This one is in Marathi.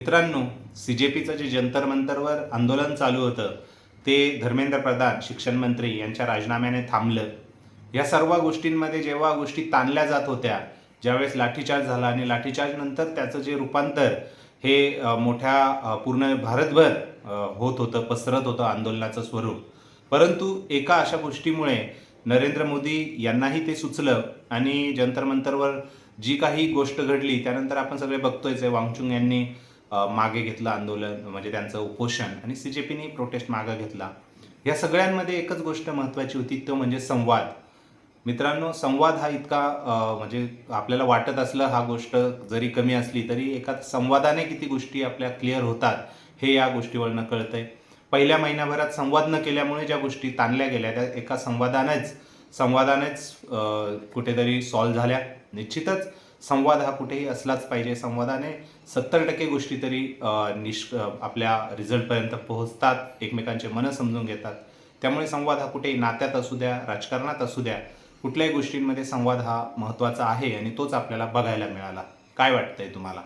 मित्रांनो, CJPचं जे जंतर मंतरवर आंदोलन चालू होतं ते धर्मेंद्र प्रधान शिक्षण मंत्री यांच्या राजीनाम्याने थांबलं. या सर्व गोष्टींमध्ये जेव्हा गोष्टी ताणल्या जात होत्या, ज्यावेळेस लाठीचार्ज झाला आणि लाठीचार्ज नंतर त्याचं जे रूपांतर हे मोठ्या पूर्ण भारतभर होत होतं, पसरत होतं आंदोलनाचं स्वरूप. परंतु एका अशा गोष्टीमुळे नरेंद्र मोदी यांनाही ते सुचलं आणि जंतर मंतरवर जी काही गोष्ट घडली त्यानंतर आपण सगळे बघतोयच आहे. वांगचुक यांनी मागे घेतलं आंदोलन, म्हणजे त्यांचं उपोषण, आणि CJPने प्रोटेस्ट मागे घेतला. या सगळ्यांमध्ये एकच गोष्ट महत्त्वाची होती, तो म्हणजे संवाद. मित्रांनो, संवाद हा इतका म्हणजे आपल्याला वाटत असलं हा गोष्ट जरी कमी असली तरी एका संवादाने किती गोष्टी आपल्या क्लिअर होतात हे या गोष्टीवरनं कळतंय. पहिल्या महिन्याभरात संवाद न केल्यामुळे ज्या गोष्टी ताणल्या गेल्या त्या एका संवादानेच कुठेतरी सॉल्व्ह झाल्या. निश्चितच संवाद हा कुठेही असलाच पाहिजे. संवादाने 70% गोष्टी तरी आपल्या रिझल्टपर्यंत पोहोचतात, एकमेकांचे मनं समजून घेतात. त्यामुळे संवाद हा कुठेही नात्यात असू द्या, राजकारणात असू द्या, कुठल्याही गोष्टींमध्ये संवाद हा महत्त्वाचा आहे आणि तोच आपल्याला बघायला मिळाला. काय वाटतंय तुम्हाला?